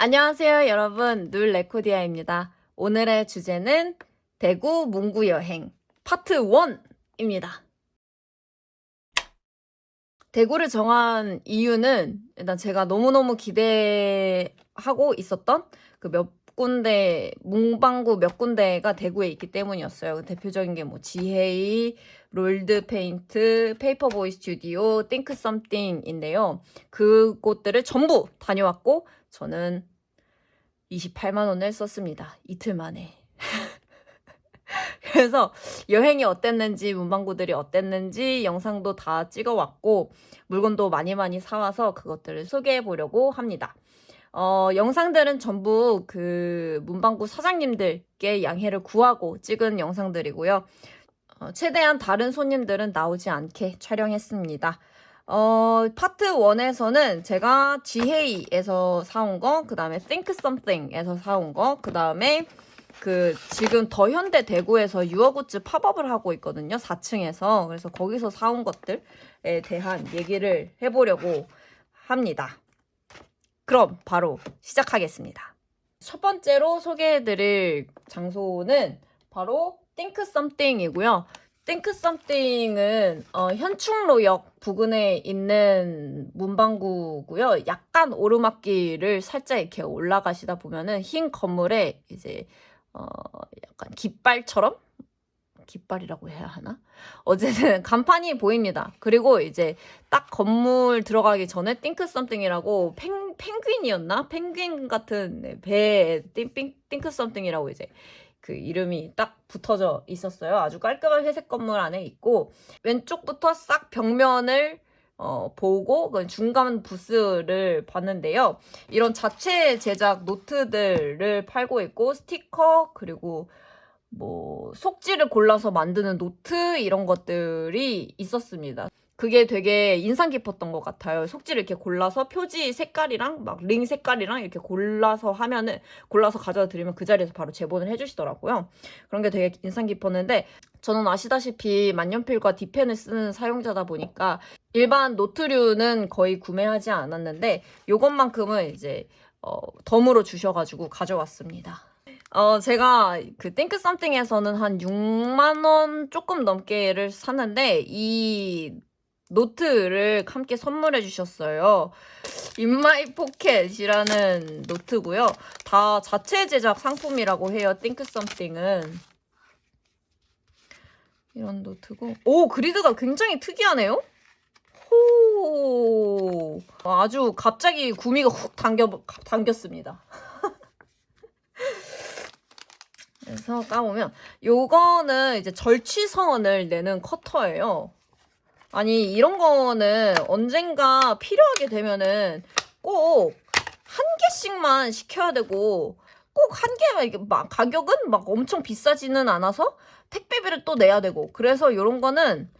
안녕하세요, 여러분. 눌 레코디아입니다. 오늘의 주제는 대구 문구 여행 파트 1입니다. 대구를 정한 이유는 일단 제가 너무너무 기대하고 있었던 그 몇 군데, 문방구 몇 군데가 대구에 있기 때문이었어요. 대표적인 게 뭐 지헤이, 롤드 페인트, 페이퍼보이 스튜디오, 띵크 썸띵인데요. 그곳들을 전부 다녀왔고 저는 28만 원을 썼습니다. 이틀 만에. 그래서 여행이 어땠는지, 문방구들이 어땠는지 영상도 다 찍어왔고 물건도 많이 사와서 그것들을 소개해 보려고 합니다. 영상들은 전부 그 문방구 사장님들께 양해를 구하고 찍은 영상들이고요. 최대한 다른 손님들은 나오지 않게 촬영했습니다. 파트 1에서는 제가 지헤이에서 사온 거, 그 다음에 Think Something에서 사온 거, 그 다음에 지금 더현대 대구에서 유어굿즈 팝업을 하고 있거든요. 4층에서. 그래서 거기서 사온 것들에 대한 얘기를 해보려고 합니다. 그럼 바로 시작하겠습니다. 첫 번째로 소개해드릴 장소는 바로 Think Something이고요. Think Something은 현충로역 부근에 있는 문방구고요. 약간 오르막길을 살짝 이렇게 올라가시다 보면은 흰 건물에 이제 약간 깃발처럼? 깃발이라고 해야 하나? 어쨌든 간판이 보입니다. 그리고 이제 딱 건물 들어가기 전에 Think Something이라고 펭귄이었나? 펭귄 같은 배에 Think Something이라고 이제 그 이름이 딱 붙어져 있었어요. 아주 깔끔한 회색 건물 안에 있고 왼쪽부터 싹 벽면을 보고 중간 부스를 봤는데요. 이런 자체 제작 노트들을 팔고 있고 스티커 그리고 뭐 속지를 골라서 만드는 노트 이런 것들이 있었습니다. 그게 되게 인상 깊었던 것 같아요. 속지를 이렇게 골라서 표지 색깔이랑 막 링 색깔이랑 이렇게 골라서 가져다 드리면 그 자리에서 바로 제본을 해주시더라고요. 그런 게 되게 인상 깊었는데 저는 아시다시피 만년필과 디펜을 쓰는 사용자다 보니까 일반 노트류는 거의 구매하지 않았는데 요것만큼은 이제 덤으로 주셔가지고 가져왔습니다. 제가 그 Think Something에서는 한 6만 원 조금 넘게를 샀는데 이 노트를 함께 선물해 주셨어요. In My Pocket이라는 노트고요. 다 자체 제작 상품이라고 해요. Think Something은. 이런 노트고. 오, 그리드가 굉장히 특이하네요. 호. 아주 갑자기 구미가 훅 당겼습니다. 그래서 까보면 요거는 이제 절취선을 내는 커터예요. 아니 이런 거는 언젠가 필요하게 되면은 꼭 한 개씩만 시켜야 되고 꼭 한 개만 이게 막 가격은 막 엄청 비싸지는 않아서 택배비를 또 내야 되고 그래서 요런 거는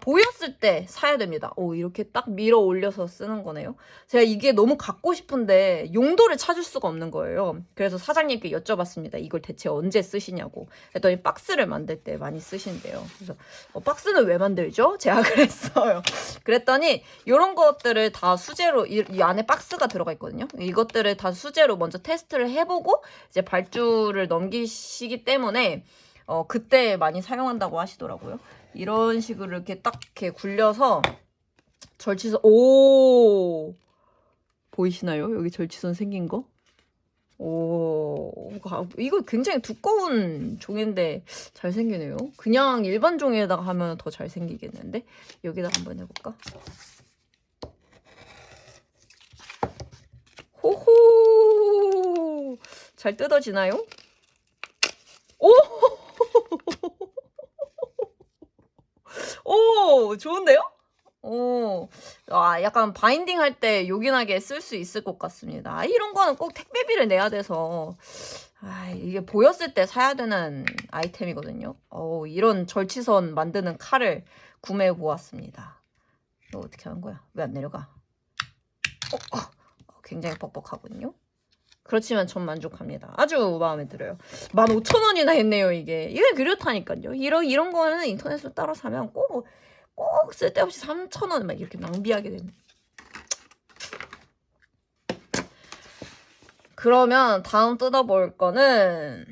보였을 때 사야 됩니다. 오, 이렇게 딱 밀어 올려서 쓰는 거네요. 제가 이게 너무 갖고 싶은데 용도를 찾을 수가 없는 거예요. 그래서 사장님께 여쭤봤습니다. 이걸 대체 언제 쓰시냐고. 그랬더니 박스를 만들 때 많이 쓰신대요. 그래서 박스는 왜 만들죠? 제가 그랬어요. 그랬더니 이런 것들을 다 수제로 이 안에 박스가 들어가 있거든요. 이것들을 다 수제로 먼저 테스트를 해보고 이제 발주를 넘기시기 때문에 그때 많이 사용한다고 하시더라고요. 이런 식으로 이렇게 딱 이렇게 굴려서 절취선 오 보이시나요? 여기 절취선 생긴 거? 오 이거 굉장히 두꺼운 종인데 잘 생기네요. 그냥 일반 종이에다가 하면 더 잘 생기겠는데 여기다 한번 해볼까? 호호 잘 뜯어지나요? 오! 오, 좋은데요? 오, 약간 바인딩 할 때 요긴하게 쓸 수 있을 것 같습니다. 이런 거는 꼭 택배비를 내야 돼서, 이게 보였을 때 사야 되는 아이템이거든요. 이런 절취선 만드는 칼을 구매해 보았습니다. 이거 어떻게 하는 거야? 왜 안 내려가? 굉장히 뻑뻑하거든요. 그렇지만 전 만족합니다. 아주 마음에 들어요. 15,000원이나 했네요, 이게. 이게 그렇다니까요. 이런 거는 인터넷으로 따로 사면 꼭 쓸데없이 3,000원 막 이렇게 낭비하게 되는. 그러면 다음 뜯어볼 거는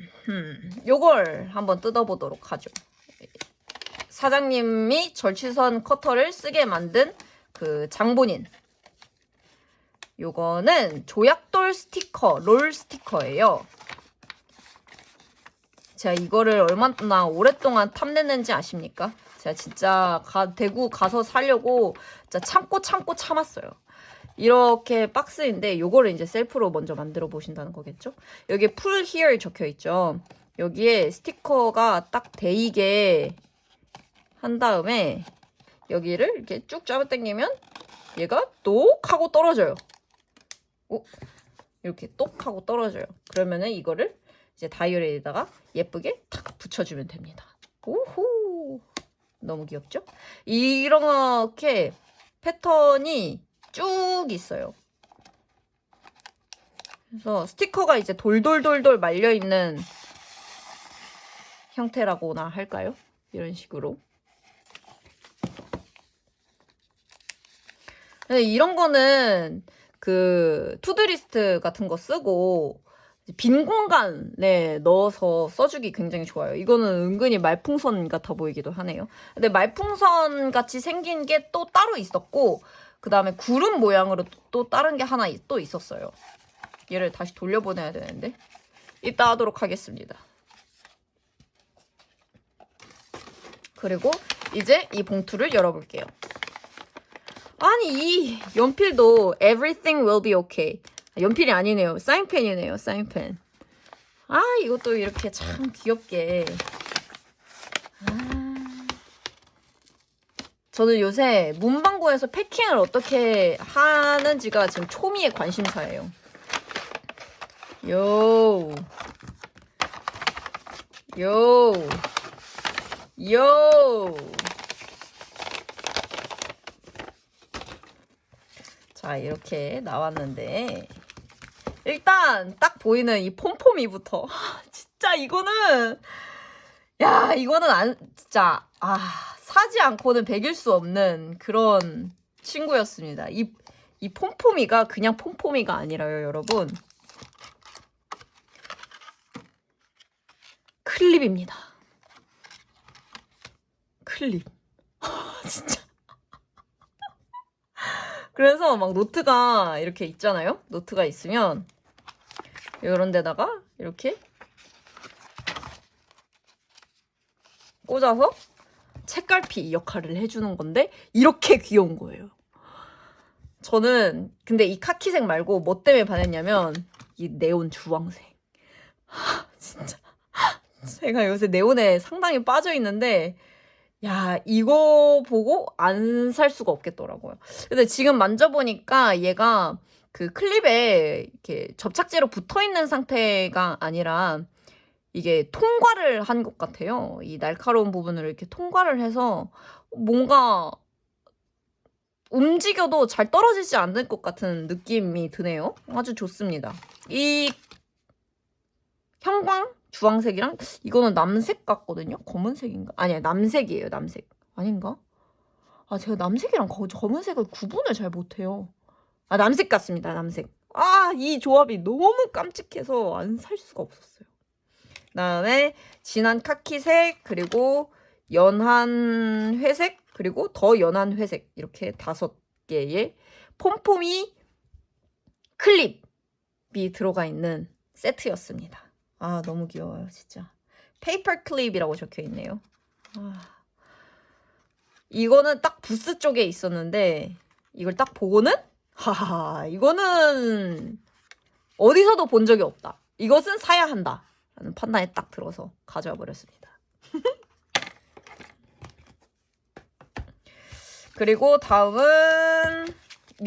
요걸 한번 뜯어보도록 하죠. 사장님이 절취선 커터를 쓰게 만든 그 장본인. 요거는 조약돌 스티커, 롤 스티커예요. 제가 이거를 얼마나 오랫동안 탐냈는지 아십니까? 제가 진짜 대구 가서 사려고 진짜 참고 참았어요. 이렇게 박스인데 요거를 이제 셀프로 먼저 만들어 보신다는 거겠죠? 여기에 Pull Here 적혀 있죠. 여기에 스티커가 딱 대이게 한 다음에 여기를 이렇게 쭉 잡아당기면 얘가 똑 하고 떨어져요. 오, 이렇게 똑 하고 떨어져요. 그러면은 이거를 이제 다이어리에다가 예쁘게 탁 붙여주면 됩니다. 오호, 너무 귀엽죠? 이렇게 패턴이 쭉 있어요. 그래서 스티커가 이제 돌돌돌돌 말려있는 형태라고나 할까요? 이런 식으로. 이런 거는 그 투두리스트 같은 거 쓰고 빈 공간에 넣어서 써주기 굉장히 좋아요. 이거는 은근히 말풍선 같아 보이기도 하네요. 근데 말풍선 같이 생긴 게 또 따로 있었고, 그 다음에 구름 모양으로 또 다른 게 하나 또 있었어요. 얘를 다시 돌려보내야 되는데 이따 하도록 하겠습니다. 그리고 이제 이 봉투를 열어볼게요. 아니, 이 연필도 Everything will be okay. 연필이 아니네요. 사인펜이네요. 사인펜. 아, 이것도 이렇게 참 귀엽게. 저는 요새 문방구에서 패킹을 어떻게 하는지가 지금 초미의 관심사예요. 요. 자, 이렇게 나왔는데 일단 딱 보이는 이 폼폼이부터 진짜 이거는 진짜 사지 않고는 배길 수 없는 그런 친구였습니다. 이 폼폼이가 그냥 폼폼이가 아니라요, 여러분. 클립입니다. 클립. 진짜. 그래서 막 노트가 이렇게 있잖아요. 노트가 있으면 이런 데다가 이렇게 꽂아서 책갈피 역할을 해주는 건데 이렇게 귀여운 거예요. 저는 근데 이 카키색 말고 뭐 때문에 반했냐면 이 네온 주황색. 진짜 제가 요새 네온에 상당히 빠져 있는데 야, 이거 보고 안 살 수가 없겠더라고요. 근데 지금 만져보니까 얘가 그 클립에 이렇게 접착제로 붙어 있는 상태가 아니라 이게 통과를 한 것 같아요. 이 날카로운 부분을 이렇게 통과를 해서 뭔가 움직여도 잘 떨어지지 않을 것 같은 느낌이 드네요. 아주 좋습니다. 이 형광 주황색이랑 이거는 남색 같거든요. 검은색인가? 아니야, 남색이에요. 남색. 아닌가? 제가 남색이랑 검은색을 구분을 잘 못해요. 남색 같습니다. 남색. 이 조합이 너무 깜찍해서 안 살 수가 없었어요. 그다음에 진한 카키색, 그리고 연한 회색, 그리고 더 연한 회색, 이렇게 5개의 폼폼이 클립이 들어가 있는 세트였습니다. 너무 귀여워요, 진짜. 페이퍼 클립이라고 적혀 있네요. 이거는 딱 부스 쪽에 있었는데 이걸 딱 보고는 이거는 어디서도 본 적이 없다. 이것은 사야 한다. 라는 판단에 딱 들어서 가져와 버렸습니다. 그리고 다음은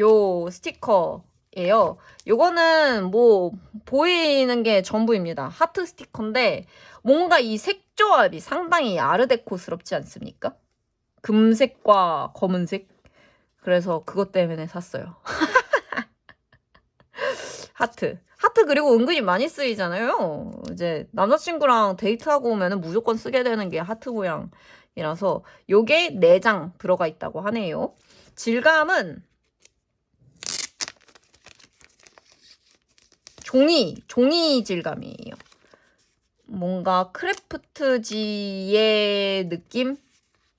요 스티커예요. 요거는 뭐 보이는 게 전부입니다. 하트 스티커인데 뭔가 이 색 조합이 상당히 아르데코스럽지 않습니까? 금색과 검은색. 그래서 그것 때문에 샀어요. 하트 그리고 은근히 많이 쓰이잖아요. 이제 남자친구랑 데이트하고 오면은 무조건 쓰게 되는 게 하트 모양이라서 요게 4장 들어가 있다고 하네요. 질감은 종이 질감이에요. 뭔가 크래프트지의 느낌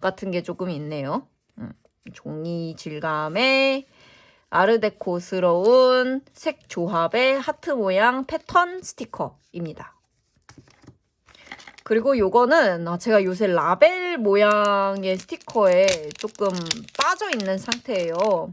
같은 게 조금 있네요. 종이 질감의 아르데코스러운 색 조합의 하트 모양 패턴 스티커입니다. 그리고 요거는 제가 요새 라벨 모양의 스티커에 조금 빠져있는 상태예요.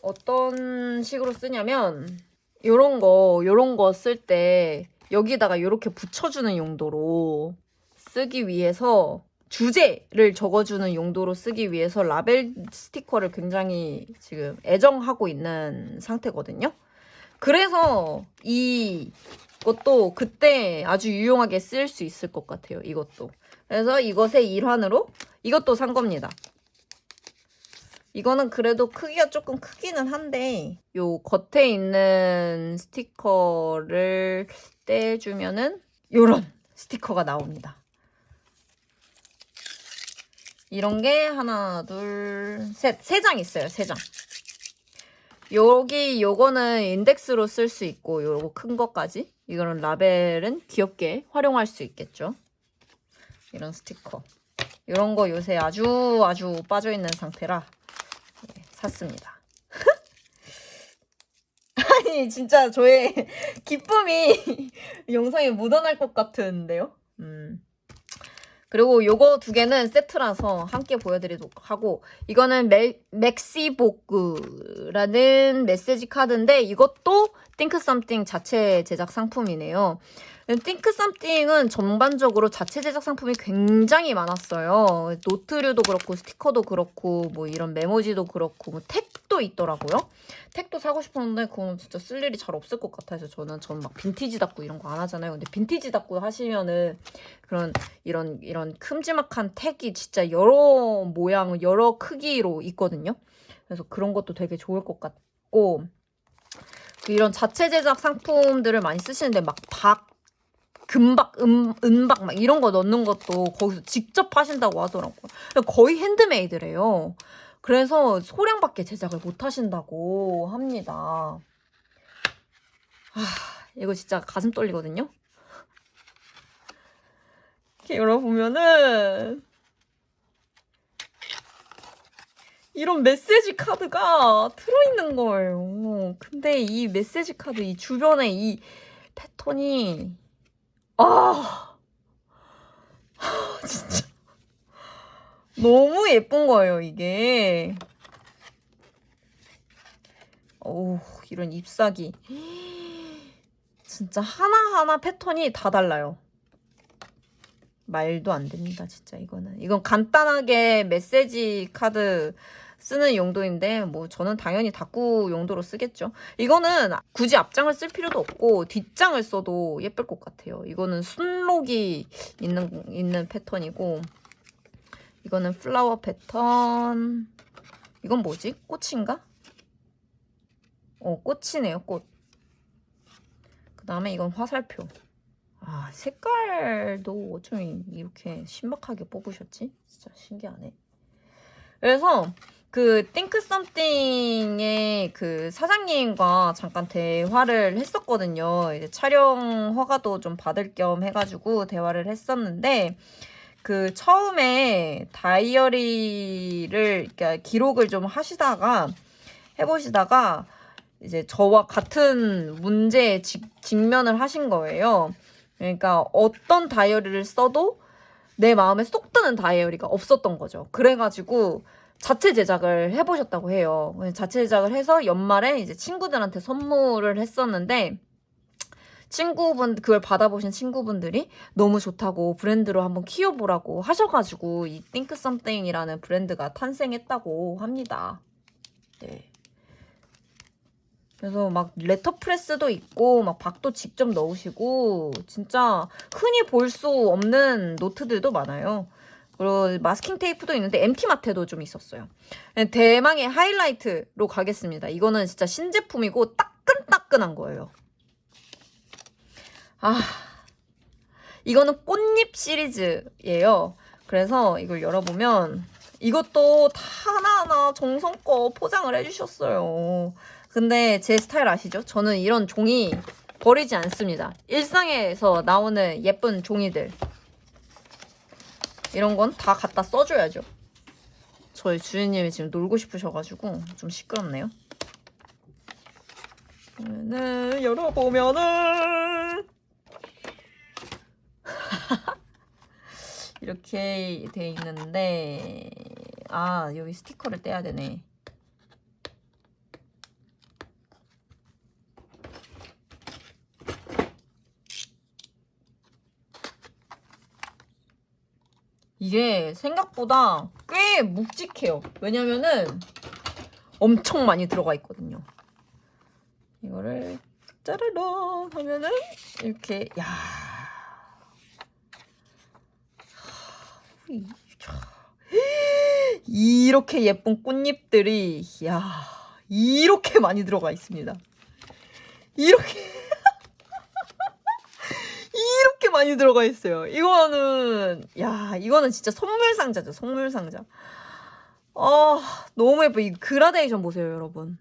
어떤 식으로 쓰냐면 요런 거 쓸 때 여기다가 이렇게 붙여주는 용도로 쓰기 위해서 주제를 적어주는 용도로 쓰기 위해서 라벨 스티커를 굉장히 지금 애정하고 있는 상태거든요. 그래서 이것도 그때 아주 유용하게 쓸 수 있을 것 같아요. 이것도. 그래서 이것의 일환으로 이것도 산 겁니다. 이거는 그래도 크기가 조금 크기는 한데 요 겉에 있는 스티커를 떼주면은 요런 스티커가 나옵니다. 이런 게 하나, 둘, 셋. 3장 있어요. 3장. 요거는 인덱스로 쓸 수 있고 요거 큰 것까지. 이거는 라벨은 귀엽게 활용할 수 있겠죠. 이런 스티커. 이런 거 요새 아주 빠져있는 상태라 샀습니다. 아니 진짜 저의 기쁨이 영상에 묻어날 것 같은데요. 그리고 요거 2개는 세트라서 함께 보여드리도록 하고, 이거는 맥시보그라는 메시지 카드인데 이것도 Think Something 자체 제작 상품이네요. Think Something은 전반적으로 자체 제작 상품이 굉장히 많았어요. 노트류도 그렇고 스티커도 그렇고 뭐 이런 메모지도 그렇고 뭐 택도 있더라고요. 택도 사고 싶었는데 그건 진짜 쓸 일이 잘 없을 것 같아서 저는 막 빈티지 닫고 이런 거 안 하잖아요. 근데 빈티지 닫고 하시면은 그런 이런 큼지막한 택이 진짜 여러 모양, 여러 크기로 있거든요. 그래서 그런 것도 되게 좋을 것 같고, 이런 자체 제작 상품들을 많이 쓰시는데 막 금박, 은박 막 이런 거 넣는 것도 거기서 직접 하신다고 하더라고요. 거의 핸드메이드래요. 그래서 소량밖에 제작을 못 하신다고 합니다. 이거 진짜 가슴 떨리거든요. 이렇게 열어보면은 이런 메시지 카드가 들어있는 거예요. 근데 이 메시지 카드 이 주변에 이 패턴이 진짜 너무 예쁜 거예요, 이게. 이런 잎사귀. 진짜 하나하나 패턴이 다 달라요. 말도 안 됩니다, 진짜 이거는. 이건 간단하게 메시지 카드 쓰는 용도인데 뭐 저는 당연히 다꾸 용도로 쓰겠죠. 이거는 굳이 앞장을 쓸 필요도 없고 뒷장을 써도 예쁠 것 같아요. 이거는 순록이 있는 패턴이고, 이거는 플라워 패턴. 이건 뭐지? 꽃인가? 꽃이네요, 꽃. 그 다음에 이건 화살표. 색깔도 어쩜 이렇게 신박하게 뽑으셨지? 진짜 신기하네. 그래서 그 Think Something의 그 사장님과 잠깐 대화를 했었거든요. 이제 촬영 허가도 좀 받을 겸 해가지고 대화를 했었는데, 그 처음에 다이어리를 그러니까 기록을 좀 해보시다가 이제 저와 같은 문제에 직면을 하신 거예요. 그러니까 어떤 다이어리를 써도 내 마음에 쏙 드는 다이어리가 없었던 거죠. 그래가지고 자체 제작을 해보셨다고 해요. 자체 제작을 해서 연말에 이제 친구들한테 선물을 했었는데, 그걸 받아보신 친구분들이 너무 좋다고 브랜드로 한번 키워보라고 하셔가지고 이 Think Something이라는 브랜드가 탄생했다고 합니다. 네. 그래서 막 레터프레스도 있고 막 박도 직접 넣으시고 진짜 흔히 볼 수 없는 노트들도 많아요. 그리고 마스킹 테이프도 있는데 MT마트에도 좀 있었어요. 대망의 하이라이트로 가겠습니다. 이거는 진짜 신제품이고 따끈따끈한 거예요. 이거는 꽃잎 시리즈예요. 그래서 이걸 열어보면 이것도 다 하나하나 정성껏 포장을 해주셨어요. 근데 제 스타일 아시죠? 저는 이런 종이 버리지 않습니다. 일상에서 나오는 예쁜 종이들 이런 건 다 갖다 써줘야죠. 저희 주인님이 지금 놀고 싶으셔가지고 좀 시끄럽네요. 그러면은 열어보면은 이렇게 돼 있는데 아 여기 스티커를 떼야 되네. 이게 생각보다 꽤 묵직해요. 왜냐면은 엄청 많이 들어가 있거든요. 이거를 짜르르 하면은 이렇게 야 이렇게 예쁜 꽃잎들이 야 이렇게 많이 들어가 있습니다. 이렇게 이렇게 많이 들어가 있어요. 이거는 진짜 선물 상자죠. 선물 상자. 너무 예뻐. 이 그라데이션 보세요, 여러분.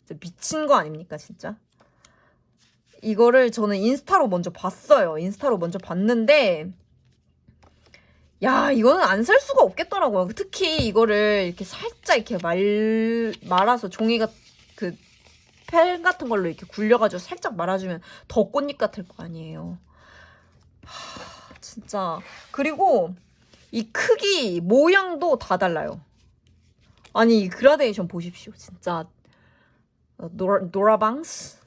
진짜 미친 거 아닙니까, 진짜? 이거를 저는 인스타로 먼저 봤어요. 인스타로 먼저 봤는데 야, 이거는 안 살 수가 없겠더라고요. 특히 이거를 이렇게 살짝 이렇게 말아서 종이가 그 펜 같은 걸로 이렇게 굴려가지고 살짝 말아주면 더 꽃잎 같을 거 아니에요. 진짜. 그리고 이 크기, 모양도 다 달라요. 아니, 이 그라데이션 보십시오. 진짜. 노라방스?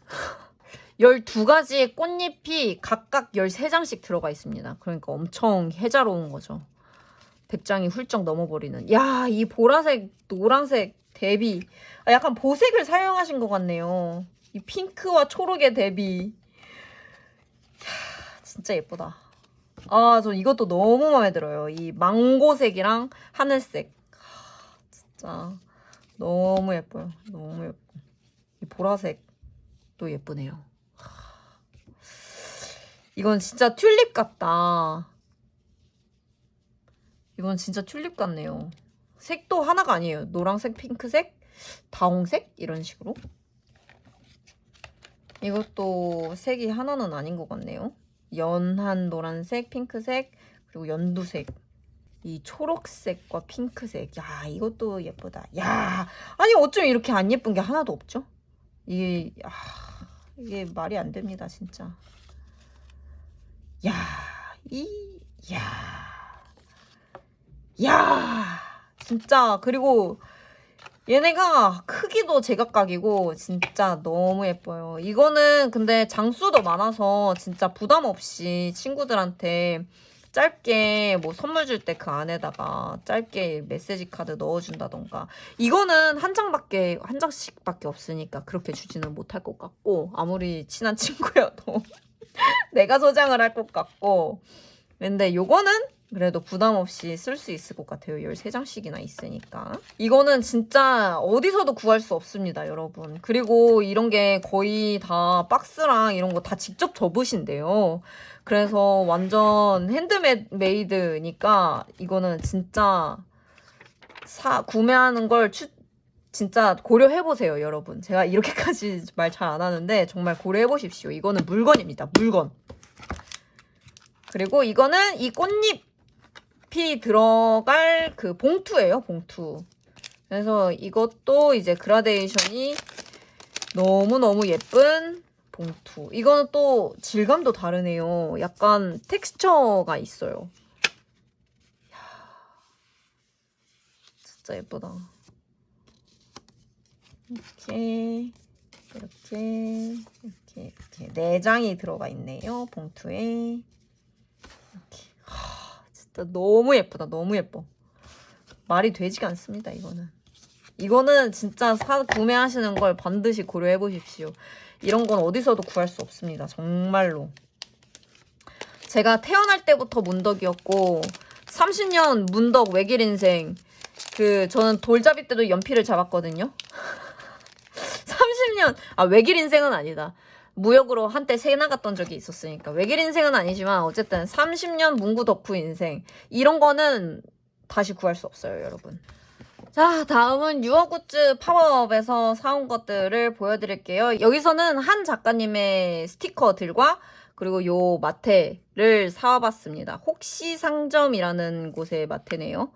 12가지의 꽃잎이 각각 13장씩 들어가 있습니다. 그러니까 엄청 해자로운 거죠. 100장이 훌쩍 넘어버리는. 야, 이 보라색, 노란색 대비. 약간 보색을 사용하신 것 같네요. 이 핑크와 초록의 대비. 진짜 예쁘다. 저 이것도 너무 마음에 들어요. 이 망고색이랑 하늘색. 진짜 너무 예뻐요. 너무 예뻐. 이 보라색도 예쁘네요. 이건 진짜 튤립 같다. 이건 진짜 튤립 같네요. 색도 하나가 아니에요. 노란색, 핑크색, 다홍색 이런 식으로. 이것도 색이 하나는 아닌 것 같네요. 연한 노란색, 핑크색, 그리고 연두색. 이 초록색과 핑크색. 야, 이것도 예쁘다. 야, 아니 어쩜 이렇게 안 예쁜 게 하나도 없죠? 이게 말이 안 됩니다, 진짜. 야, 진짜. 그리고 얘네가 크기도 제각각이고 진짜 너무 예뻐요. 이거는 근데 장수도 많아서 진짜 부담 없이 친구들한테 짧게 뭐 선물 줄 때 그 안에다가 짧게 메시지 카드 넣어준다던가. 이거는 한 장씩밖에 없으니까 그렇게 주지는 못할 것 같고, 아무리 친한 친구여도 내가 소장을 할 것 같고. 근데 요거는 그래도 부담 없이 쓸 수 있을 것 같아요. 13장씩이나 있으니까. 이거는 진짜 어디서도 구할 수 없습니다, 여러분. 그리고 이런 게 거의 다 박스랑 이런 거 다 직접 접으신대요. 그래서 완전 핸드메이드니까 이거는 진짜 구매하는 걸 진짜 고려해보세요, 여러분. 제가 이렇게까지 말 잘 안 하는데 정말 고려해보십시오. 이거는 물건입니다, 물건. 그리고 이거는 이 꽃잎이 들어갈 그 봉투예요, 봉투. 그래서 이것도 이제 그라데이션이 너무너무 예쁜 봉투. 이거는 또 질감도 다르네요. 약간 텍스처가 있어요. 이야, 진짜 예쁘다. 이렇게 4장이 들어가 있네요, 봉투에. 이렇게. 진짜 너무 예쁘다. 너무 예뻐. 말이 되지가 않습니다, 이거는 진짜 구매하시는 걸 반드시 고려해 보십시오. 이런 건 어디서도 구할 수 없습니다, 정말로. 제가 태어날 때부터 문덕이었고 30년 문덕 외길 인생. 저는 돌잡이 때도 연필을 잡았거든요. 30년 외길 인생은 아니다. 무역으로 한때 새 나갔던 적이 있었으니까 외길 인생은 아니지만 어쨌든 30년 문구 덕후 인생, 이런 거는 다시 구할 수 없어요, 여러분. 자, 다음은 유어굿즈 파워업에서 사온 것들을 보여드릴게요. 여기서는 한 작가님의 스티커들과 그리고 요 마테를 사와봤습니다. 혹시 상점이라는 곳의 마테네요.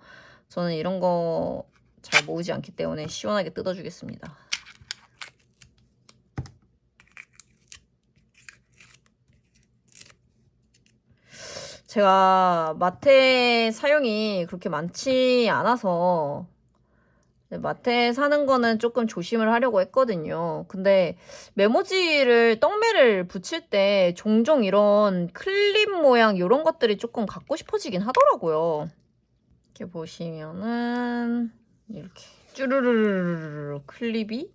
저는 이런 거 잘 모으지 않기 때문에 시원하게 뜯어주겠습니다. 제가 마테 사용이 그렇게 많지 않아서 마테 사는 거는 조금 조심을 하려고 했거든요. 근데 메모지를 떡매를 붙일 때 종종 이런 클립 모양 이런 것들이 조금 갖고 싶어지긴 하더라고요. 이렇게 보시면은 이렇게 쭈르르르르 클립이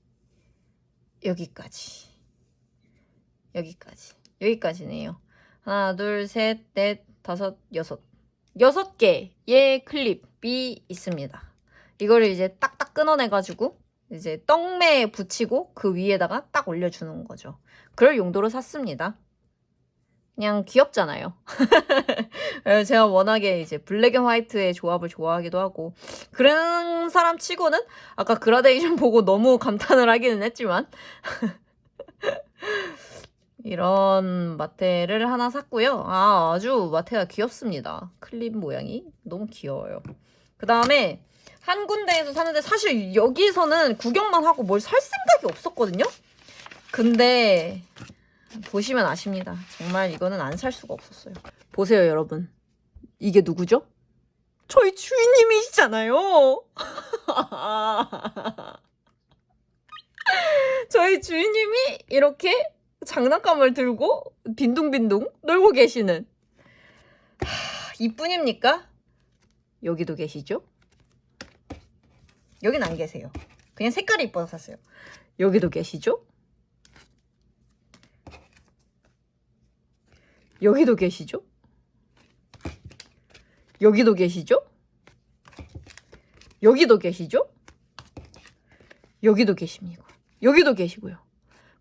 여기까지네요. 하나, 둘, 셋, 넷, 다섯, 여섯 개의 클립이 있습니다. 이거를 이제 딱딱 끊어내가지고 이제 떡매에 붙이고 그 위에다가 딱 올려주는 거죠. 그럴 용도로 샀습니다. 그냥 귀엽잖아요. 제가 워낙에 이제 블랙 앤 화이트의 조합을 좋아하기도 하고 그런 사람 치고는 아까 그라데이션 보고 너무 감탄을 하기는 했지만 이런 마테를 하나 샀고요. 아주 마테가 귀엽습니다. 클립 모양이 너무 귀여워요. 그 다음에 한 군데에서 샀는데 사실 여기서는 구경만 하고 뭘 살 생각이 없었거든요. 근데 보시면 아십니다. 정말 이거는 안 살 수가 없었어요. 보세요, 여러분. 이게 누구죠? 저희 주인님이시잖아요. 저희 주인님이 이렇게 장난감을 들고 빈둥빈둥 놀고 계시는. 이뿐입니까? 여기도 계시죠? 여긴 안 계세요. 그냥 색깔이 이뻐서 샀어요. 여기도 계시죠? 여기도 계시죠? 여기도 계시죠? 여기도 계시죠? 여기도 계십니다. 여기도 계시고요.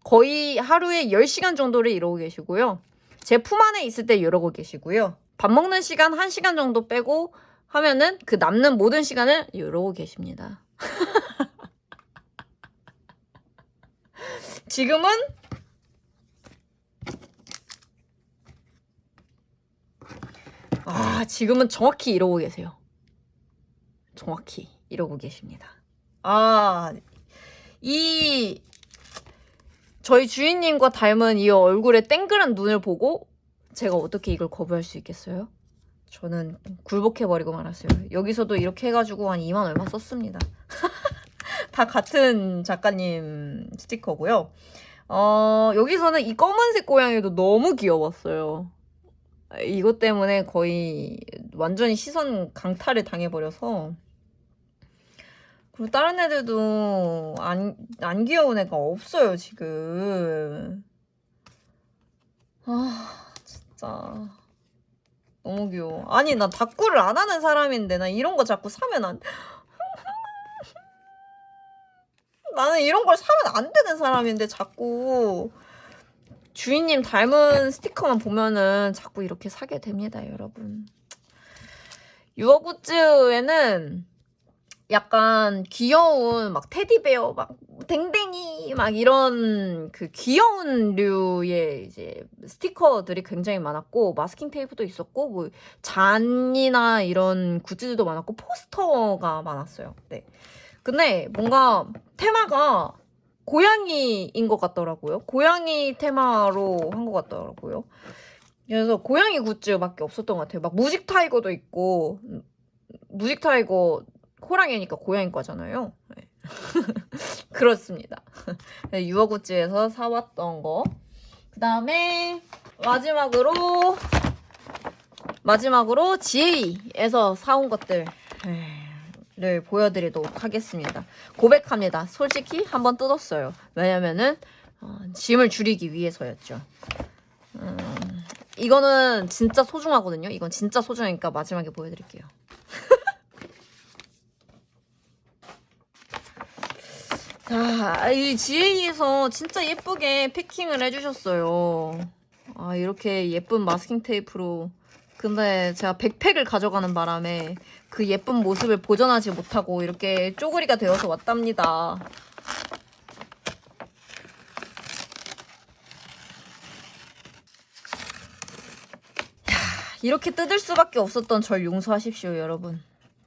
거의 하루에 10시간 정도를 이러고 계시고요. 제 품 안에 있을 때 이러고 계시고요. 밥 먹는 시간 1시간 정도 빼고 하면은 그 남는 모든 시간을 이러고 계십니다. 지금은 정확히 이러고 계세요. 정확히 이러고 계십니다. 저희 주인님과 닮은 이 얼굴에 땡그란 눈을 보고 제가 어떻게 이걸 거부할 수 있겠어요? 저는 굴복해버리고 말았어요. 여기서도 이렇게 해가지고 한 2만 얼마 썼습니다. 다 같은 작가님 스티커고요. 여기서는 이 검은색 고양이도 너무 귀여웠어요. 이것 때문에 거의 완전히 시선 강탈을 당해버려서. 그리고 다른 애들도 안 귀여운 애가 없어요, 지금. 진짜. 너무 귀여워. 아니, 나 다꾸를 안 하는 사람인데, 나 이런 거 자꾸 사면 나는 이런 걸 사면 안 되는 사람인데, 자꾸. 주인님 닮은 스티커만 보면은 자꾸 이렇게 사게 됩니다, 여러분. 유어굿즈에는 약간 귀여운 막 테디베어 막 댕댕이 막 이런 그 귀여운 류의 이제 스티커들이 굉장히 많았고 마스킹 테이프도 있었고 뭐 잔이나 이런 굿즈들도 많았고 포스터가 많았어요. 네. 근데 뭔가 테마가 고양이인 것 같더라고요. 고양이 테마로 한 것 같더라고요. 그래서 고양이 굿즈밖에 없었던 것 같아요. 막 무직 타이거도 있고 무직 타이거 호랑이니까 고양이과잖아요. 네. 그렇습니다. 유어굿즈에서 사왔던 거. 그 다음에 마지막으로 GA에서 사온 것들을 보여드리도록 하겠습니다. 고백합니다. 솔직히 한번 뜯었어요. 왜냐면은 짐을 줄이기 위해서였죠. 이거는 진짜 소중하거든요. 이건 진짜 소중하니까 마지막에 보여드릴게요. 자, 이 GA에서 진짜 예쁘게 패킹을 해주셨어요. 이렇게 예쁜 마스킹 테이프로 근데 제가 백팩을 가져가는 바람에 그 예쁜 모습을 보존하지 못하고 이렇게 쪼그리가 되어서 왔답니다. 이렇게 뜯을 수밖에 없었던 절 용서하십시오, 여러분.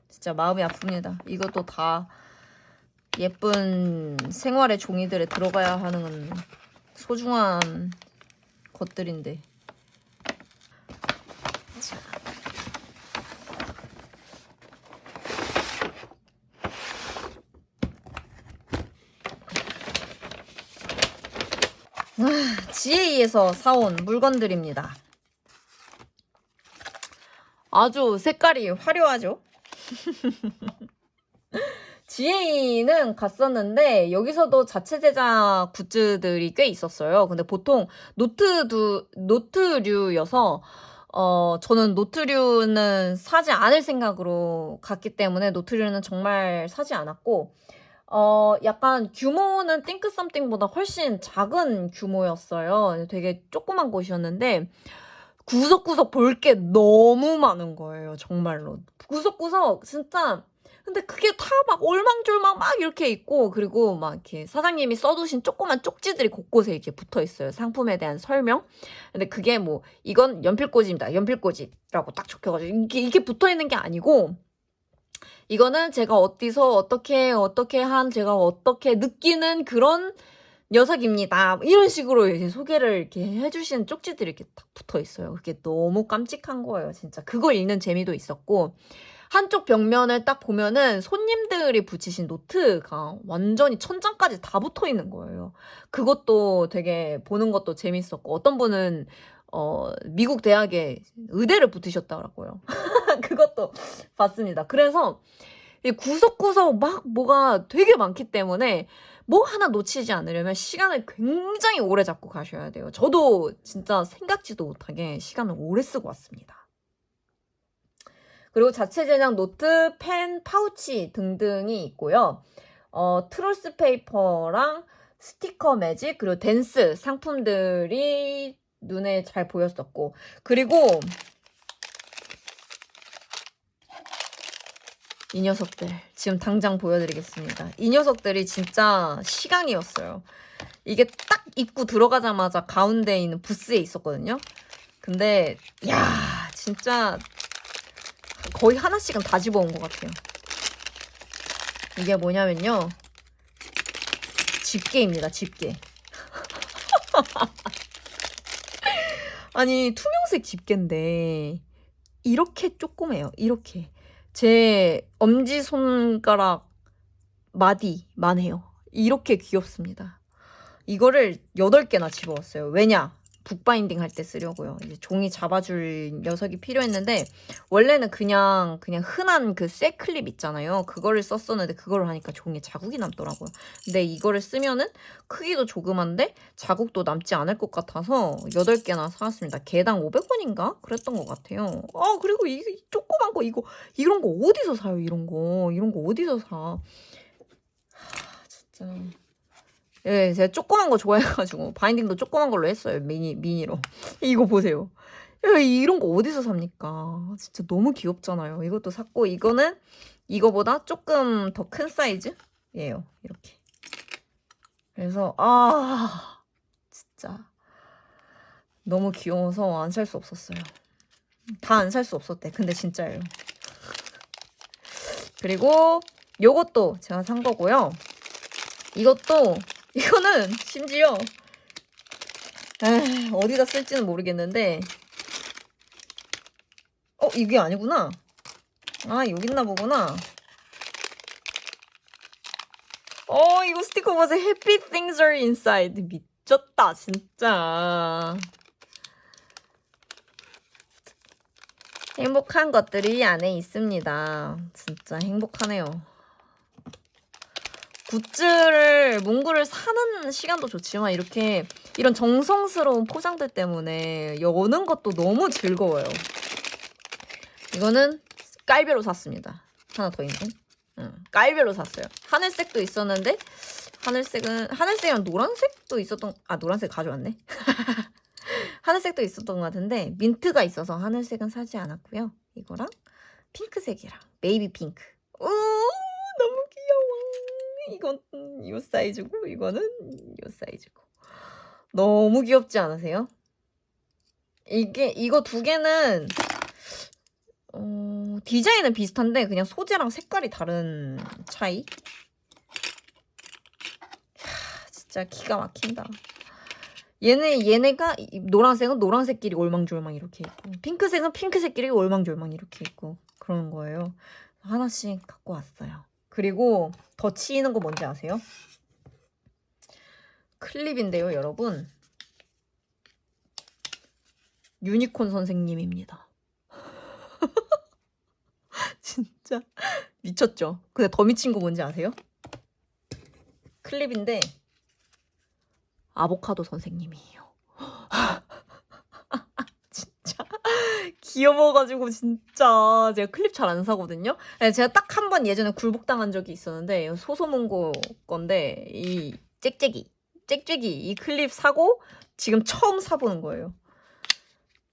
진짜 마음이 아픕니다. 이것도 다 예쁜 생활의 종이들에 들어가야 하는 소중한 것들인데. 자. GA에서 사온 물건들입니다. 아주 색깔이 화려하죠? GA는 갔었는데 여기서도 자체 제작 굿즈들이 꽤 있었어요. 근데 보통 노트류여서 저는 노트류는 사지 않을 생각으로 갔기 때문에 노트류는 정말 사지 않았고 약간 규모는 띵크 썸띵보다 훨씬 작은 규모였어요. 되게 조그만 곳이었는데 구석구석 볼 게 너무 많은 거예요. 정말로. 구석구석 진짜 근데 그게 다 막 올망졸망 막 이렇게 있고 그리고 막 이렇게 사장님이 써두신 조그만 쪽지들이 곳곳에 이렇게 붙어 있어요. 상품에 대한 설명. 근데 그게 뭐 이건 연필꽂이입니다. 연필꽂이라고 딱 적혀가지고 이게 붙어 있는 게 아니고 이거는 제가 어디서 어떻게 제가 어떻게 느끼는 그런 녀석입니다. 이런 식으로 이렇게 소개를 이렇게 해주신 쪽지들이 이렇게 딱 붙어 있어요. 그게 너무 깜찍한 거예요, 진짜. 그걸 읽는 재미도 있었고, 한쪽 벽면을 딱 보면은 손님들이 붙이신 노트가 완전히 천장까지 다 붙어 있는 거예요. 그것도 되게 보는 것도 재밌었고, 어떤 분은 미국 대학에 의대를 붙으셨더라고요. 그것도 봤습니다. 그래서 구석구석 막 뭐가 되게 많기 때문에 뭐 하나 놓치지 않으려면 시간을 굉장히 오래 잡고 가셔야 돼요. 저도 진짜 생각지도 못하게 시간을 오래 쓰고 왔습니다. 그리고 자체 제작 노트, 펜, 파우치 등등이 있고요. 트로스 페이퍼랑 스티커 매직, 그리고 댄스 상품들이 눈에 잘 보였었고, 그리고 이 녀석들 지금 당장 보여드리겠습니다. 이 녀석들이 진짜 시강이었어요. 이게 딱 입구 들어가자마자 가운데 있는 부스에 있었거든요. 근데 야 진짜 거의 하나씩은 다 집어온 것 같아요. 이게 뭐냐면요, 집게입니다. 집게. 아니 투명색 집게인데 이렇게 조그매요. 이렇게 제 엄지손가락 마디만 해요. 이렇게 귀엽습니다. 이거를 8개나 집어왔어요. 왜냐? 북바인딩 할 때 쓰려고요. 이제 종이 잡아줄 녀석이 필요했는데 원래는 그냥 흔한 그 쇠 클립 있잖아요. 그거를 썼었는데 그거를 하니까 종이에 자국이 남더라고요. 근데 이거를 쓰면은 크기도 조그만데 자국도 남지 않을 것 같아서 8개나 사왔습니다. 개당 500원인가? 그랬던 것 같아요. 그리고 이 조그만 거 이런 거 어디서 사요? 이런 거 어디서 사? 진짜. 예, 제가 조그만 거 좋아해가지고 바인딩도 조그만 걸로 했어요. 미니로. 이거 보세요. 야, 이런 거 어디서 삽니까? 진짜 너무 귀엽잖아요. 이것도 샀고, 이거는 이거보다 조금 더 큰 사이즈예요. 이렇게. 그래서 진짜 너무 귀여워서 안 살 수 없었어요. 다 안 살 수 없었대. 근데 진짜예요. 그리고 요것도 제가 산 거고요. 이거는 심지어 어디다 쓸지는 모르겠는데 이게 아니구나. 여기 있나 보구나. 이거 스티커 보세요. Happy things are inside. 미쳤다 진짜. 행복한 것들이 안에 있습니다. 진짜 행복하네요. 문구를 사는 시간도 좋지만 이런 정성스러운 포장들 때문에 여는 것도 너무 즐거워요. 이거는 깔별로 샀습니다. 하나 더 있네. 깔별로 샀어요. 하늘색도 있었는데 하늘색이랑 노란색도 있었던 노란색 가져왔네. 하늘색도 있었던 것 같은데 민트가 있어서 하늘색은 사지 않았고요. 이거랑 핑크색이랑 베이비 핑크. 오, 너무 귀여워. 이건 이 사이즈고 이거는 이 사이즈고. 너무 귀엽지 않으세요? 이거 두 개는 디자인은 비슷한데 그냥 소재랑 색깔이 다른 차이? 진짜 기가 막힌다. 얘네가 노란색은 노란색끼리 올망졸망 이렇게 있고 핑크색은 핑크색끼리 올망졸망 이렇게 있고 그러는 거예요. 하나씩 갖고 왔어요. 그리고 더 치이는 거 뭔지 아세요? 클립인데요, 여러분. 유니콘 선생님입니다. 진짜 미쳤죠? 근데 더 미친 거 뭔지 아세요? 클립인데 아보카도 선생님이에요. 진짜 귀여워가지고 진짜 제가 클립 잘 안 사거든요. 제가 딱 한 번 예전에 굴복당한 적이 있었는데 소소문고 건데 이 짹짹이 이 클립 사고 지금 처음 사보는 거예요.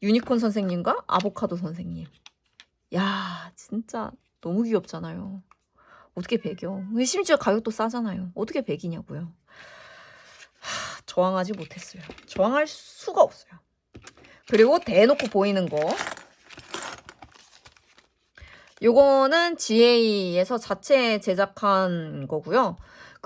유니콘 선생님과 아보카도 선생님. 야 진짜 너무 귀엽잖아요. 어떻게 배겨? 심지어 가격도 싸잖아요. 어떻게 배기냐고요. 저항하지 못했어요. 저항할 수가 없어요. 그리고 대놓고 보이는 거. 요거는 GA에서 자체 제작한 거고요.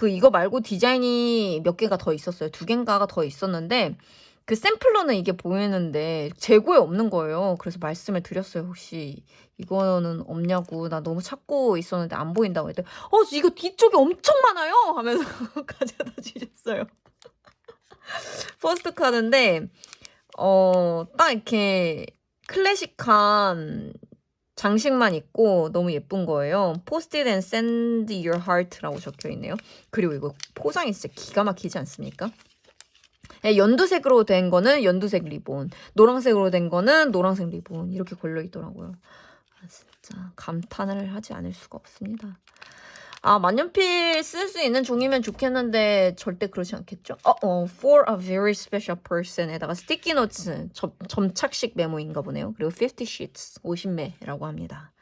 이거 말고 디자인이 몇 개가 더 있었어요. 2개인가가 더 있었는데 그 샘플로는 이게 보이는데 재고에 없는 거예요. 그래서 말씀을 드렸어요. 혹시 이거는 없냐고. 나 너무 찾고 있었는데 안 보인다고 했더니 이거 뒤쪽에 엄청 많아요 하면서 가져다 주셨어요. 퍼스트 카드인데 딱 이렇게 클래식한 장식만 있고 너무 예쁜 거예요. Posted and send your heart라고 적혀있네요. 그리고 이거 포장이 진짜 기가 막히지 않습니까? 연두색으로 된 거는 연두색 리본, 노란색으로 된 거는 노란색 리본 이렇게 걸려있더라고요. 진짜 감탄을 하지 않을 수가 없습니다. 만년필 쓸 수 있는 종이면 좋겠는데 절대 그러지 않겠죠? For a very special person에다가 스티키 노트 점착식 메모인가 보네요. 그리고 50 sheets 50매라고 합니다.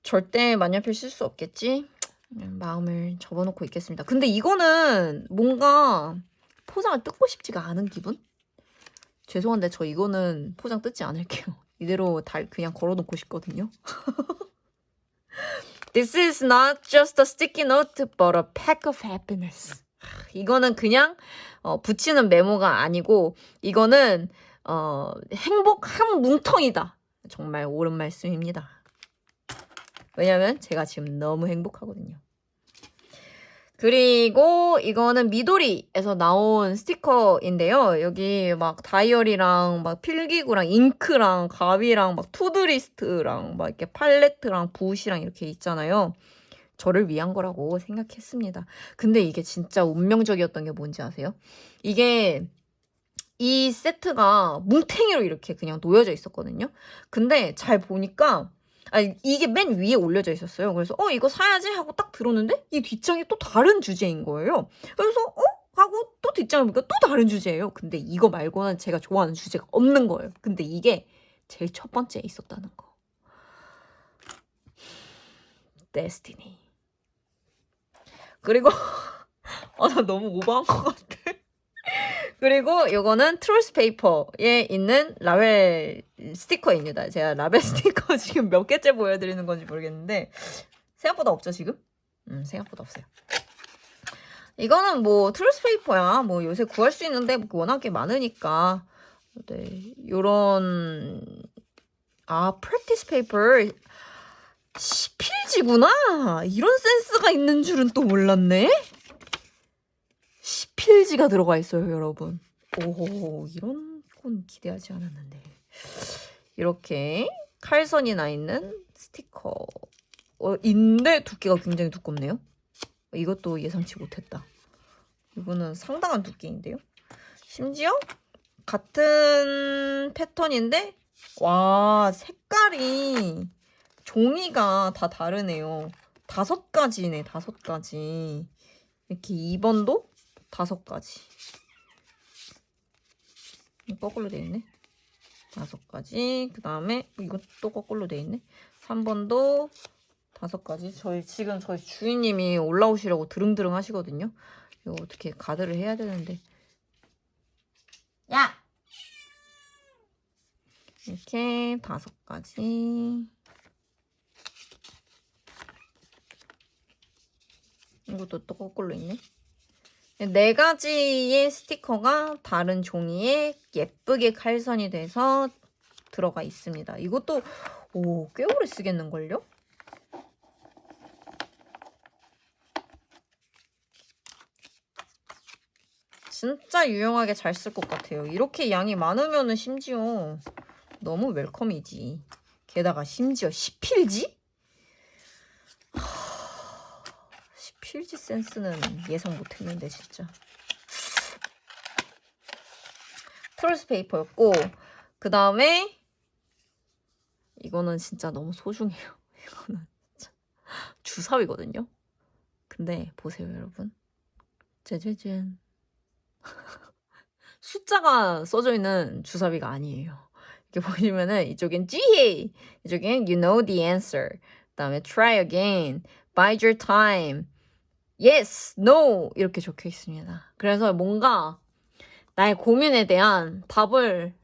절대 만년필 쓸 수 없겠지? 마음을 접어놓고 있겠습니다. 근데 이거는 뭔가 포장을 뜯고 싶지가 않은 기분? 죄송한데 저 이거는 포장 뜯지 않을게요. 이대로 그냥 걸어놓고 싶거든요. This is not just a sticky note, but a pack of happiness. 이거는 그냥 붙이는 메모가 아니고 이거는 행복 한 뭉텅이다. 정말 옳은 말씀입니다. 왜냐면 제가 지금 너무 행복하거든요. 그리고 이거는 미도리에서 나온 스티커인데요. 여기 막 다이어리랑 막 필기구랑 잉크랑 가위랑 막 투두리스트랑 막 이렇게 팔레트랑 붓이랑 이렇게 있잖아요. 저를 위한 거라고 생각했습니다. 근데 이게 진짜 운명적이었던 게 뭔지 아세요? 이게 이 세트가 뭉탱이로 이렇게 그냥 놓여져 있었거든요. 근데 잘 보니까 이게 맨 위에 올려져 있었어요. 그래서 이거 사야지 하고 딱 들었는데 이 뒷장이 또 다른 주제인 거예요. 그래서 하고 또 뒷장을 보니까 또 다른 주제예요. 근데 이거 말고는 제가 좋아하는 주제가 없는 거예요. 근데 이게 제일 첫 번째에 있었다는 거. 데스티니. 그리고 나 너무 오버한 것 같아. 그리고 이거는 트루스 페이퍼에 있는 라벨 스티커입니다. 제가 라벨 스티커 지금 몇 개째 보여드리는 건지 모르겠는데 생각보다 없죠 지금? 생각보다 없어요. 이거는 뭐 트루스 페이퍼야. 뭐 요새 구할 수 있는데 워낙에 많으니까. 네, 요런 프랙티스 페이퍼 10필지구나. 이런 센스가 있는 줄은 또 몰랐네. 10필지가 들어가 있어요, 여러분. 오, 이런 건 기대하지 않았는데. 이렇게 칼선이 나 있는 스티커. 인데 두께가 굉장히 두껍네요. 이것도 예상치 못했다. 이거는 상당한 두께인데요. 심지어 같은 패턴인데 와, 색깔이 종이가 다 다르네요. 5가지네, 5가지. 이렇게 2번도 5가지. 거꾸로 돼 있네. 5가지. 그 다음에 이것도 거꾸로 돼 있네. 3번도 5가지. 지금 저희 주인님이 올라오시려고 드릉드릉 하시거든요. 이거 어떻게 가드를 해야 되는데. 야! 이렇게 5가지. 이것도 또 거꾸로 있네. 4가지의 스티커가 다른 종이에 예쁘게 칼선이 돼서 들어가 있습니다. 이것도 꽤 오래 쓰겠는걸요? 진짜 유용하게 잘 쓸 것 같아요. 이렇게 양이 많으면은 심지어 너무 웰컴이지. 게다가 심지어 10필지? 10필지 센스는 예상 못했는데 진짜. 트러스 페이퍼였고, 그 다음에 이거는 진짜 너무 소중해요. 이거는 진짜 주사위거든요. 근데 보세요 여러분. 짜자잔. 숫자가 써져 있는 주사위가 아니에요. 이렇게 보시면은 이쪽엔 GA, 이쪽엔 You know the answer, 그 다음에 Try again, Bide your time, Yes, No 이렇게 적혀 있습니다. 그래서 뭔가 나의 고민에 대한 답을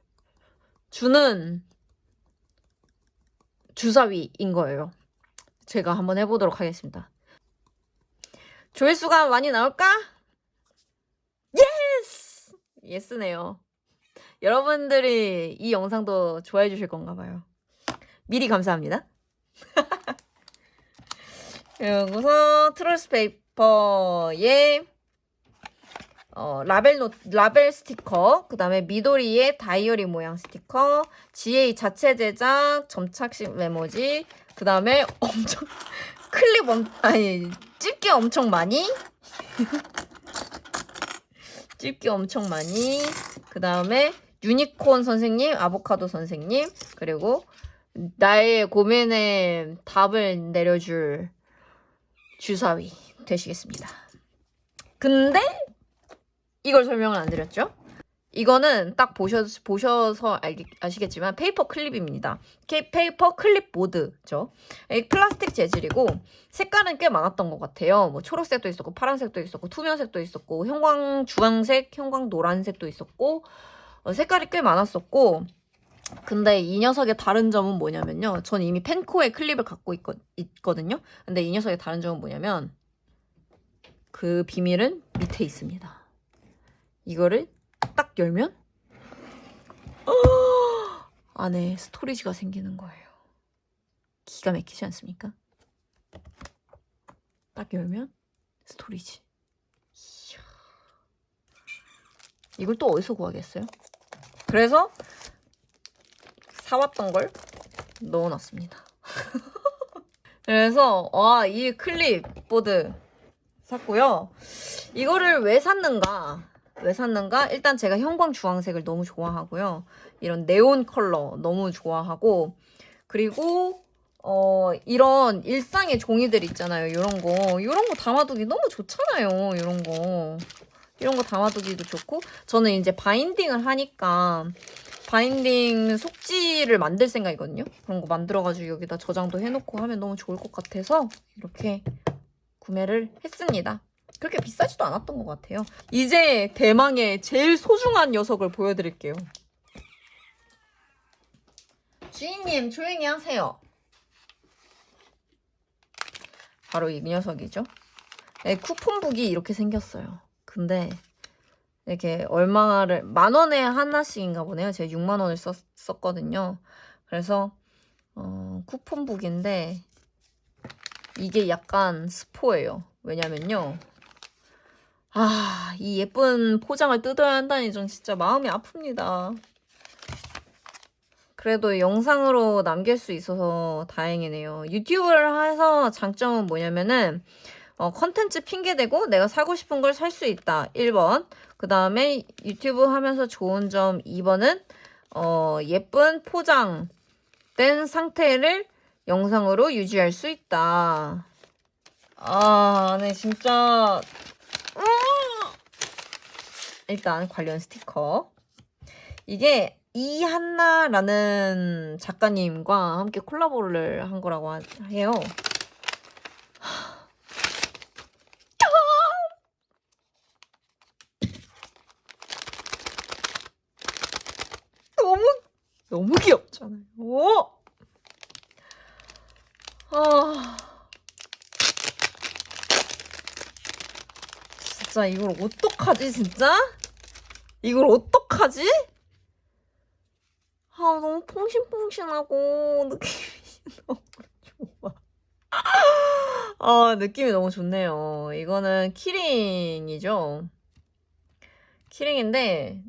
주는 주사위인 거예요. 제가 한번 해보도록 하겠습니다. 조회수가 많이 나올까? 예스! 예스네요. 여러분들이 이 영상도 좋아해 주실 건가 봐요. 미리 감사합니다. 그리고서 트러스 페이퍼에 라벨 스티커, 그 다음에 미도리의 다이어리 모양 스티커, GA 자체 제작 점착식 메모지, 그 다음에 엄청 집게 엄청 많이 집게 엄청 많이, 그 다음에 유니콘 선생님, 아보카도 선생님, 그리고 나의 고민에 답을 내려줄 주사위 되시겠습니다. 근데 이걸 설명을 안 드렸죠? 이거는 딱 보셔서 아시겠지만 페이퍼 클립입니다. 페이퍼 클립보드죠. 플라스틱 재질이고 색깔은 꽤 많았던 것 같아요. 뭐 초록색도 있었고 파란색도 있었고 투명색도 있었고 형광 주황색, 형광 노란색도 있었고 색깔이 꽤 많았었고, 근데 이 녀석의 다른 점은 뭐냐면요. 전 이미 펜코의 클립을 갖고 있거든요. 근데 이 녀석의 다른 점은 뭐냐면 그 비밀은 밑에 있습니다. 이거를 딱 열면 안에 스토리지가 생기는 거예요. 기가 막히지 않습니까? 딱 열면 스토리지. 이야. 이걸 또 어디서 구하겠어요? 그래서 사왔던 걸 넣어놨습니다. 그래서 이 클립보드 샀고요. 이거를 왜 샀는가? 일단 제가 형광 주황색을 너무 좋아하고요. 이런 네온 컬러 너무 좋아하고, 그리고 이런 일상의 종이들 있잖아요. 이런 거 담아두기 너무 좋잖아요. 이런 거 담아두기도 좋고, 저는 이제 바인딩을 하니까 바인딩 속지를 만들 생각이거든요. 그런 거 만들어가지고 여기다 저장도 해놓고 하면 너무 좋을 것 같아서 이렇게 구매를 했습니다. 그렇게 비싸지도 않았던 것 같아요. 이제 대망의 제일 소중한 녀석을 보여드릴게요. 주인님 조용히 하세요. 바로 이 녀석이죠. 네, 쿠폰북이 이렇게 생겼어요. 근데 이렇게 얼마를 10,000원에 하나씩인가 보네요. 제가 60,000원을 썼거든요. 그래서 쿠폰북인데 이게 약간 스포예요. 왜냐면요. 이 예쁜 포장을 뜯어야 한다니 좀 진짜 마음이 아픕니다. 그래도 영상으로 남길 수 있어서 다행이네요. 유튜브를 해서 장점은 뭐냐면은 컨텐츠 핑계대고 내가 사고 싶은 걸 살 수 있다. 1번. 그 다음에 유튜브 하면서 좋은 점 2번은 예쁜 포장된 상태를 영상으로 유지할 수 있다. 네, 진짜 일단 관련 스티커. 이게 이한나라는 작가님과 함께 콜라보를 한 거라고 해요. 너무 귀엽잖아요. 오! 진짜 이걸 어떡하지, 진짜? 이걸 어떡하지? 너무 퐁신퐁신하고 느낌이 너무 좋아. 느낌이 너무 좋네요. 이거는 키링이죠. 키링인데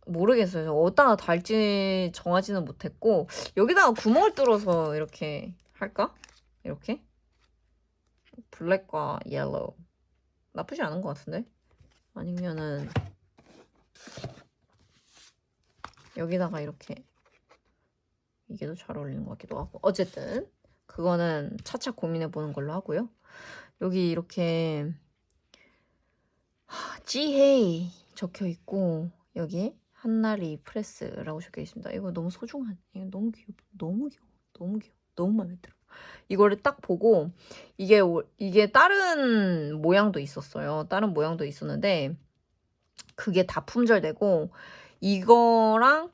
모르겠어요. 어디다가 달지 정하지는 못했고 여기다가 구멍을 뚫어서 이렇게 할까? 이렇게? 블랙과 옐로우 나쁘지 않은 것 같은데? 아니면은 여기다가 이렇게 이게 더 잘 어울리는 것 같기도 하고 어쨌든 그거는 차차 고민해보는 걸로 하고요. 여기 이렇게 지헤이 적혀있고 여기 한나리 프레스라고 적혀있습니다. 이거 너무 소중한, 이거 너무 귀여워. 너무 귀여워. 너무 귀여워. 너무 마음에 들어. 이거를 딱 보고 이게 다른 모양도 있었어요. 다른 모양도 있었는데 그게 다 품절되고 이거랑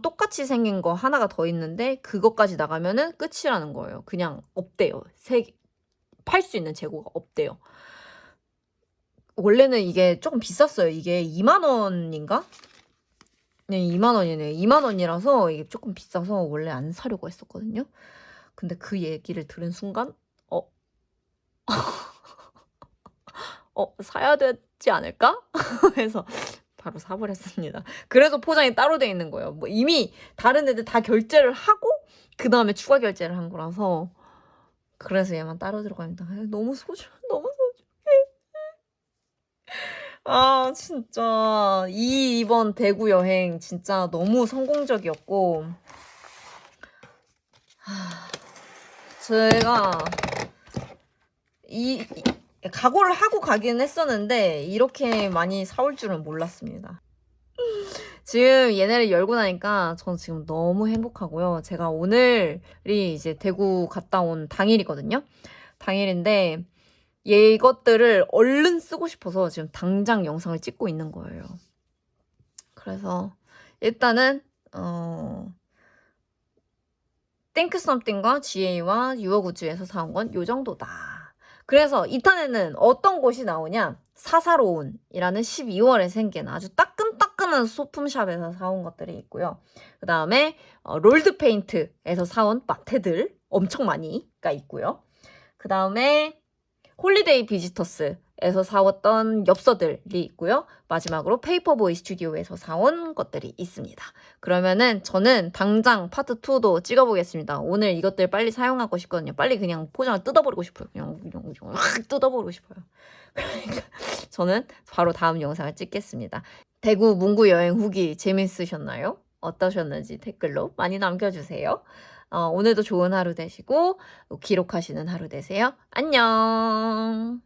똑같이 생긴 거 하나가 더 있는데 그것까지 나가면은 끝이라는 거예요. 그냥 없대요. 팔 수 있는 재고가 없대요. 원래는 이게 조금 비쌌어요. 이게 2만 원인가? 네, 2만 원이네요. 2만 원이라서 이게 조금 비싸서 원래 안 사려고 했었거든요. 근데 그 얘기를 들은 순간 사야 되지 않을까? 해서 바로 사버렸습니다. 그래서 포장이 따로 돼 있는 거예요. 뭐 이미 다른 애들 다 결제를 하고 그 다음에 추가 결제를 한 거라서 그래서 얘만 따로 들어갑니다. 너무 소중해. 너무 소중해. 진짜 이번 대구 여행 진짜 너무 성공적이었고 제가 각오를 하고 가긴 했었는데 이렇게 많이 사올 줄은 몰랐습니다. 지금 얘네를 열고 나니까 전 지금 너무 행복하고요. 제가 오늘이 이제 대구 갔다 온 당일이거든요. 당일인데 이것들을 얼른 쓰고 싶어서 지금 당장 영상을 찍고 있는 거예요. 그래서 일단은 Think Something과 GA와 유어굿즈에서 사온 건 요 정도다. 그래서 2탄에는 어떤 곳이 나오냐? 사사로운이라는 12월에 생긴 아주 따끈따끈한 소품샵에서 사온 것들이 있고요. 그 다음에 롤드 페인트에서 사온 마테들 엄청 많이가 있고요. 그 다음에 홀리데이 비지터스에서 사왔던 엽서들이 있고요. 마지막으로 페이퍼보이 스튜디오에서 사온 것들이 있습니다. 그러면은 저는 당장 파트 2도 찍어보겠습니다. 오늘 이것들 빨리 사용하고 싶거든요. 빨리 그냥 포장을 뜯어버리고 싶어요. 그냥 확 뜯어버리고 싶어요. 그러니까 저는 바로 다음 영상을 찍겠습니다. 대구 문구 여행 후기 재밌으셨나요? 어떠셨는지 댓글로 많이 남겨주세요. 오늘도 좋은 하루 되시고 기록하시는 하루 되세요. 안녕.